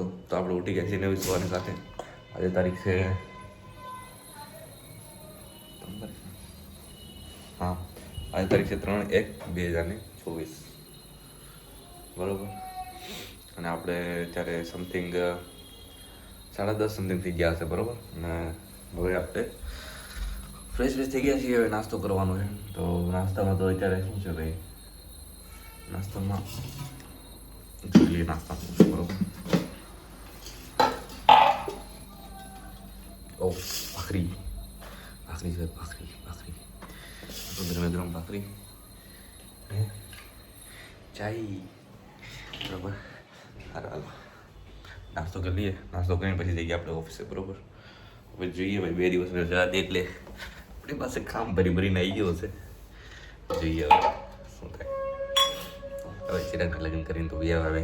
દોસ્તો, તો આપણે ઉઠી ગયા છીએ 9 વાગ્યાની સાથે. આજે તારીખ છે હા આજે તારીખ છે 3/1/2024 બરાબર. અને આપણે અત્યારે સમથિંગ 10:30 સમથિંગ થઈ ગયા હશે બરાબર. અને હવે આપણે ફ્રેશ થઈ ગયા છીએ. હવે નાસ્તો કરવાનો છે. તો નાસ્તામાં તો અત્યારે શું છે ભાઈ, નાસ્તામાં જોઈ લઈએ નાસ્તામાં બરાબર. ઓ ભાખરી છે, ભાખરી તો ગરમ ભાખરી ચાય બરાબર. હાલ નાસ્તો કરી લઈએ. નાસ્તો કરીને પછી જઈએ આપણે ઓફિસે બરાબર. હવે જોઈએ ભાઈ, 2 દિવસ રજા એટલે આપણી પાસે કામ ભરીને આવી ગયો છે. જોઈએ હવે શું થાય. હવે ચિરાગ લગ્ન કરીને તો બી હવે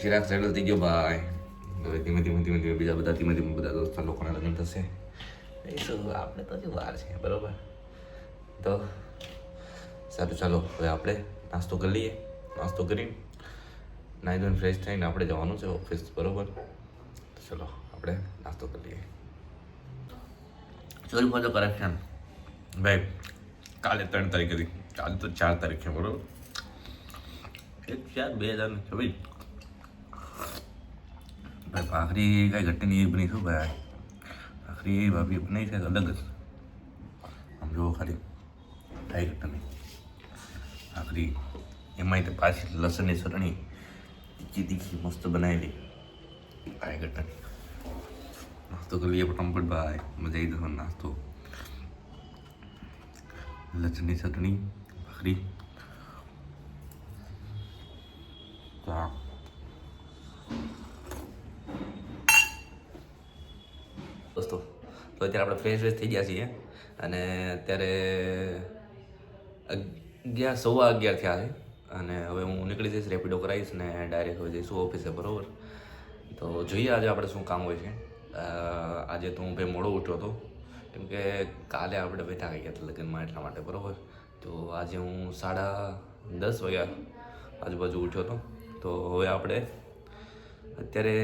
ચિરાગ સેટલ થઈ ગયો ભાઈ. હવે ધીમે ધીમે બીજા બધા દોસ્તો લોકોના લગ્ન થશે. એ શું આપણે તો હજી વાર છે બરાબર. તો સારું ચાલો હવે આપણે નાસ્તો કરી લઈએ. નાસ્તો કરીને નાહી ધોઈને ફ્રેશ થઈને આપણે જવાનું છે ઓફિસ બરાબર. તો ચલો આપણે નાસ્તો કરી લઈએ. સોરી ફોર ધ કરેક્શન ભાઈ, કાલે 3 તારીખ હતી, કાલે તો 4 તારીખ છે બરાબર. 1/4/2024 ભાઈ. ભાખરી કાંઈ ઘટી નહીં બની શું ભાઈ. ભાખરી ભાભી બનાવી છે અલગ જ. આમ જુઓ ખાલી કાંઈ ઘટતા નહીં ભાખરી. એમાંય તો પાછી લસણની ચટણી તીખી મસ્ત બનાવેલી. કાંઈ ઘટતા નહીં. નાસ્તો કરી લઈએ ફટાફટ ભાઈ, મજા આવી જશે નાસ્તો. લસણની ચટણી ભાખરી ચા. દોસ્તો તો અત્યારે આપણે ફ્રેશ થઈ ગયા છીએ અને અત્યારે 11:15 થયા છે. અને હવે હું નીકળી જઈશ, રેપિડો કરાવીશ ને ડાયરેક્ટ હવે જઈશું ઓફિસે બરાબર. તો જોઈએ આજે આપણે શું કામ હોય છે. આજે તો હું ભાઈ મોડો ઉઠ્યો હતો કેમ કે કાલે આપણે બેઠા ગયા હતા લગ્નમાં એટલા માટે બરાબર. તો આજે હું 10:30 વાગ્યા આજુબાજુ ઉઠ્યો હતો. તો હવે આપણે અત્યારે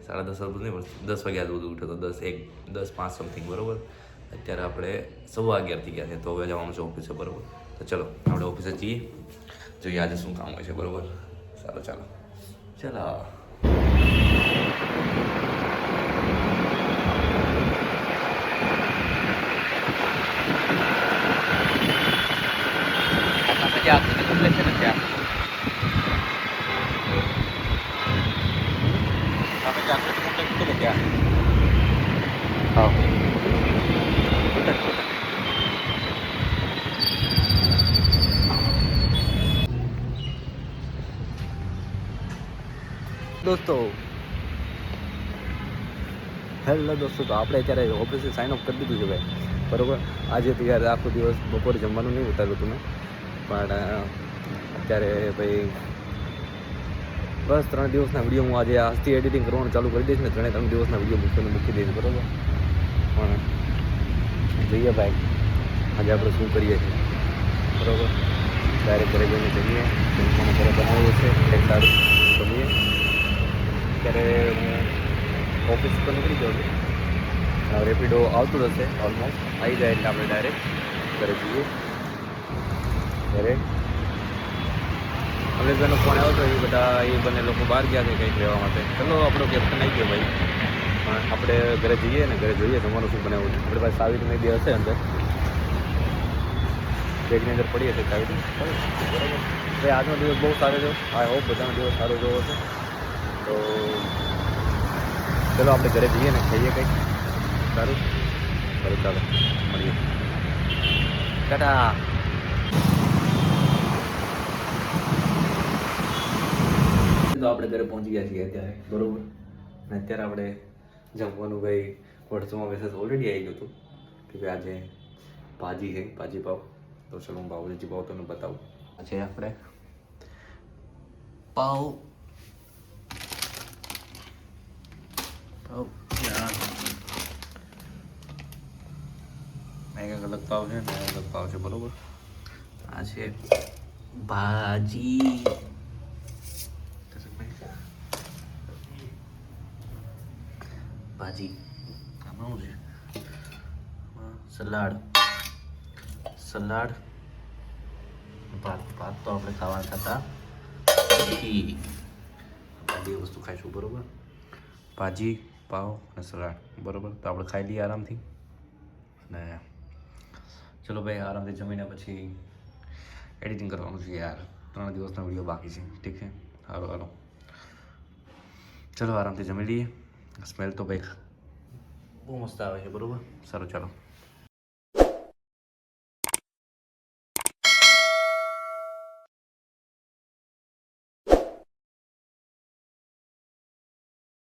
10:30 નહીં પણ 10 વાગ્યા આજુબાજુ ઉઠ્યો હતો. 10:05 સમથિંગ બરાબર. અત્યારે આપણે 11:15 થઈ ગયા છે. તો હવે જવાનું છે ઓફિસે બરાબર. તો ચલો આપણે ઓફિસે જઈએ, જોઈએ આજે શું કામ હોય છે બરાબર. સારું ચાલો. દોસ્તો હેલો દોસ્તો, તો આપણે અત્યારે ઓફિસે સાઇન ઓફ કરી દીધું છે ભાઈ બરાબર. આજે તો યાર આખો દિવસ બપોરે જમવાનું નહીં ઉતાર્યું હતું મેં, પણ અત્યારે ભાઈ બસ 3 દિવસના વિડીયો હું આજે આજથી એડિટિંગ કરવાનું ચાલુ કરી દઈશ ને 3 દિવસના વિડીયો મૂકી દઈશ બરાબર. પણ જોઈએ ભાઈ આજે આપણે શું કરીએ છીએ બરાબર. ડાયરેક્ટ ઘરે જઈને જમીએ. જમવાનું ઘરે બનાવ્યું છે એક સારું જમીએ. અત્યારે હું ઓફિસ પર નીકળી જાઉં છું. રેપિડો આવતું હશે ઓલમોસ્ટ આવી જાય એટલે આપણે ડાયરેક્ટ ઘરે જઈએ. ઘરે અમરેશભાઈનો ફોન આવ્યો હતો, એ બંને લોકો બહાર ગયા છે કંઈક રહેવા માટે. ચલો આપણો કેપ્ટન આવી ગયો ભાઈ. પણ આપણે ઘરે જઈએ ને ઘરે જોઈએ જમવાનું શું બનાવ્યું છે. આપણી પાસે સાવિત્રી બી હશે અંદર, બેગની અંદર પડી હશે સાવિત્રી બરાબર. ભાઈ આજનો દિવસ બહુ સારો રહ્યો. આઈ હોપ બધાનો દિવસ સારો રહ્યો હશે. તો ચલો આપણે ઘરે જઈએ ને ખાઈએ કંઈક સારું. ચાલો મળીએ. ટાટા. તો આપણે ઘરે પહોંચી ગયા છીએ અત્યારે બરાબર. અને અત્યારે આપણે જમવાનું ભાઈ વોટ્સઅપમાં મેસેજ ઓલરેડી આવી ગયું હતું કે ભાઈ આજે ભાજી છે, ભાજી પાવ. તો ચલો હું ભાજી પાવ તમને બતાવું. આજે આપણે પાવ એક અલગ પાવ છે ને અલગ પાવ છે બરોબર. આ છે ભાજી, ભાજી આમાં શું છે સલાડ ભાત તો આપણે ખાવાના થતા નથી. આ બે વસ્તુ ખાઈશું બરાબર, ભાજી પાવ અને સલાડ બરાબર. તો આપણે ખાઈ લઈએ આરામથી અને ચલો ભાઈ આરામથી જમીને પછી એડિટિંગ કરવાનું છે યાર. 3 દિવસનો વિડીયો બાકી છે. ઠીક છે, હાલો ચલો આરામથી જમી લઈએ. સ્મેલ તો ભાઈ બહુ મસ્ત આવે છે બરાબર. સારું ચાલો.